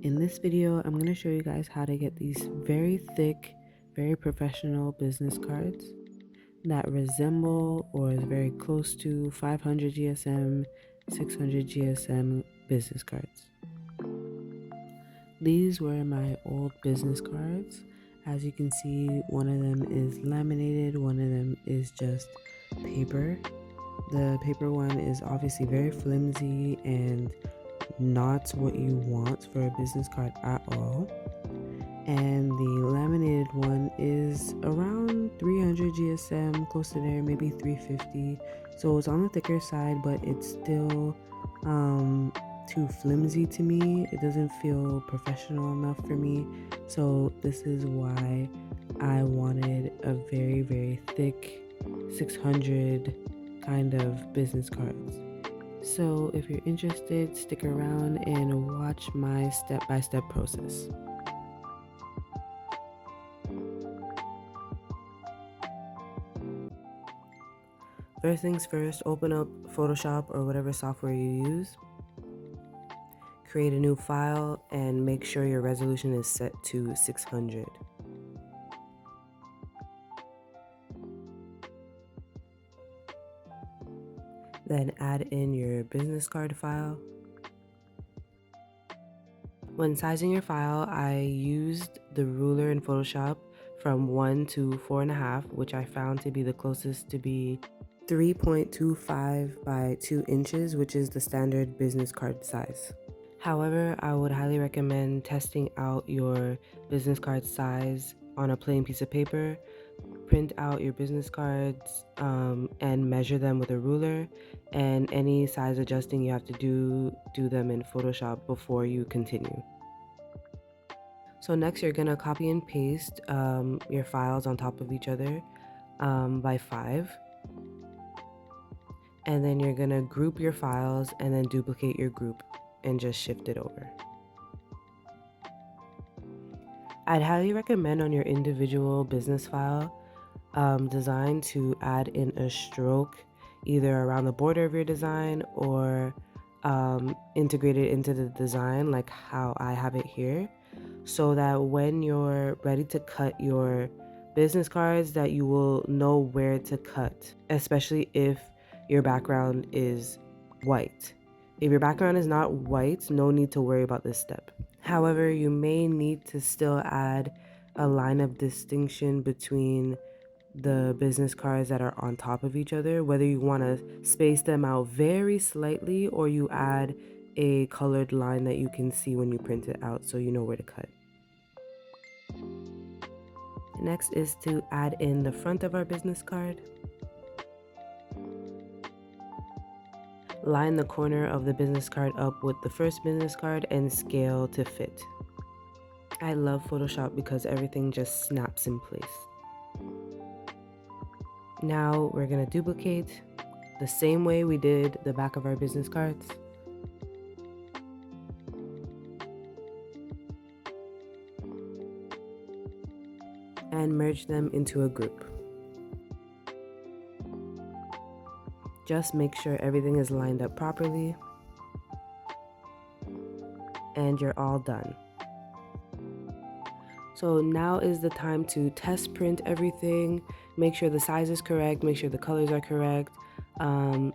In this video, I'm going to show you guys how to get these very thick, very professional business cards that resemble or is very close to 500 GSM, 600 GSM business cards. These were my old business cards. As you can see, one of them is laminated, one of them is just paper. The paper one is obviously very flimsy and not what you want for a business card at all. And the laminated one is around 300 GSM, close to there, maybe 350. So it's on the thicker side, but it's still too flimsy to me. It doesn't feel professional enough for me. So this is why I wanted a very, very thick 600 kind of business cards. So if you're interested, stick around and watch my step-by-step process. First things first, open up Photoshop or whatever software you use. Create a new file and make sure your resolution is set to 600. Then add in your business card file. When sizing your file, I used the ruler in Photoshop from 1 to 4.5, which I found to be the closest to be 3.25 by 2 inches, which is the standard business card size. However, I would highly recommend testing out your business card size on a plain piece of paper. Print out your business cards and measure them with a ruler, and any size adjusting you have to do them in Photoshop before you continue. So next you're gonna copy and paste your files on top of each other by 5. And then you're gonna group your files and then duplicate your group and just shift it over. I'd highly recommend on your individual business file design to add in a stroke either around the border of your design or integrate it into the design like how I have it here, so that when you're ready to cut your business cards that you will know where to cut, especially if your background is white. If your background is not white, no need to worry about this step. However, you may need to still add a line of distinction between the business cards that are on top of each other, whether you want to space them out very slightly or you add a colored line that you can see when you print it out so you know where to cut. Next is to add in the front of our business card. Line the corner of the business card up with the first business card and scale to fit. I love Photoshop because everything just snaps in place. Now we're going to duplicate the same way we did the back of our business cards. And merge them into a group. Just make sure everything is lined up properly. And you're all done. So now is the time to test print everything, make sure the size is correct, make sure the colors are correct,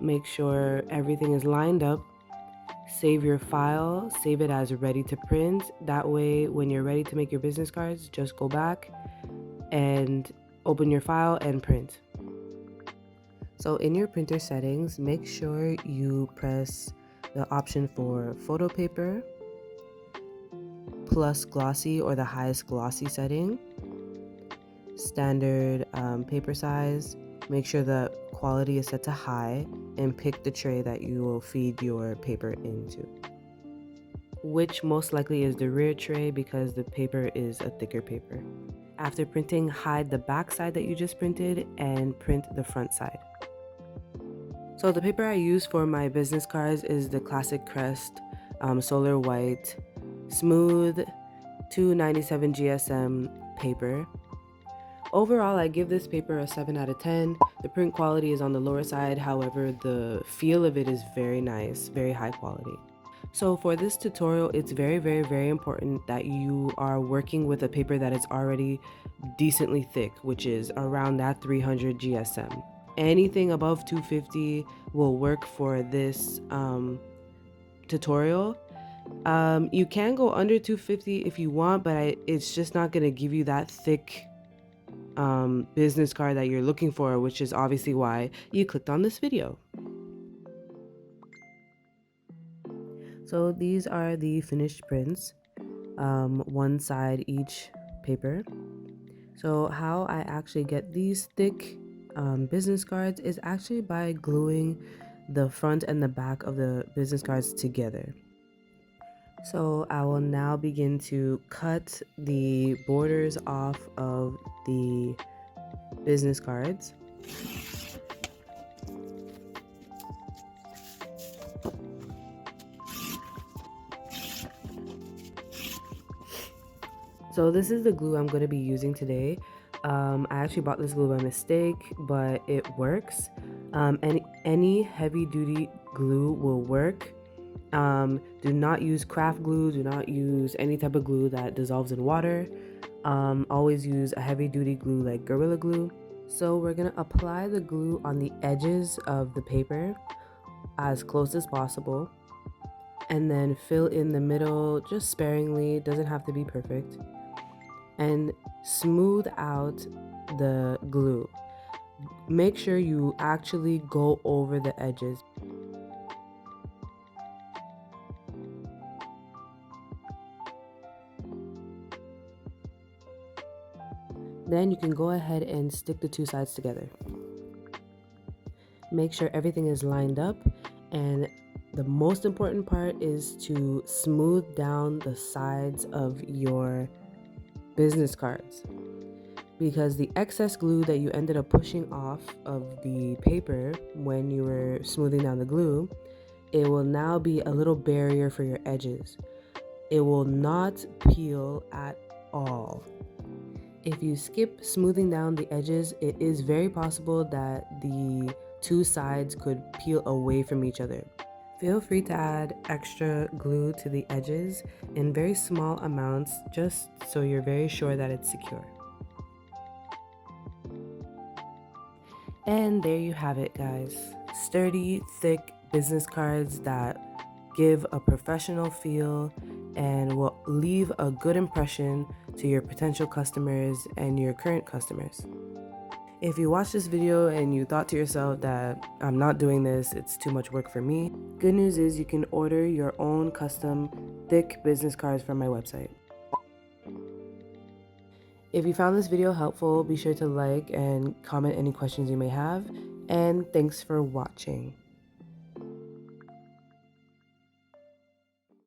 make sure everything is lined up. Save your file, save it as ready to print. That way, when you're ready to make your business cards, just go back and open your file and print. So in your printer settings, make sure you press the option for photo paper plus glossy or the highest glossy setting, standard paper size. Make sure the quality is set to high and pick the tray that you will feed your paper into, which most likely is the rear tray because the paper is a thicker paper. After printing, hide the back side that you just printed and print the front side. So the paper I use for my business cards is the Classic Crest Solar White Smooth 297 GSM paper. Overall, I give this paper a 7 out of 10. The print quality is on the lower side, however, the feel of it is very nice, very high quality. So for this tutorial, it's very important that you are working with a paper that is already decently thick, which is around that 300 GSM. Anything above 250 will work for this tutorial. You can go under 250 if you want, but it's just not going to give you that thick business card that you're looking for, which is obviously why you clicked on this video. So these are the finished prints, one side each paper. So how I actually get these thick business cards is actually by gluing the front and the back of the business cards together. So I will now begin to cut the borders off of the business cards. So this is the glue I'm going to be using today. I actually bought this glue by mistake, but it works. Any heavy duty glue will work. Do not use craft glue. Do not use any type of glue that dissolves in water. Always use a heavy duty glue like Gorilla Glue. So we're going to apply the glue on the edges of the paper as close as possible. And then fill in the middle just sparingly. It doesn't have to be perfect. And smooth out the glue. Make sure you actually go over the edges. Then you can go ahead and stick the two sides together. Make sure everything is lined up, and the most important part is to smooth down the sides of your business cards, because the excess glue that you ended up pushing off of the paper when you were smoothing down the glue, it will now be a little barrier for your edges. It will not peel at all. If you skip smoothing down the edges, it is very possible that the two sides could peel away from each other. Feel free to add extra glue to the edges in very small amounts, just so you're very sure that it's secure. And there you have it, guys. Sturdy, thick business cards that give a professional feel and will leave a good impression to your potential customers and your current customers. If you watched this video and you thought to yourself that I'm not doing this, it's too much work for me, good news is you can order your own custom thick business cards from my website. If you found this video helpful, be sure to like and comment any questions you may have, and thanks for watching.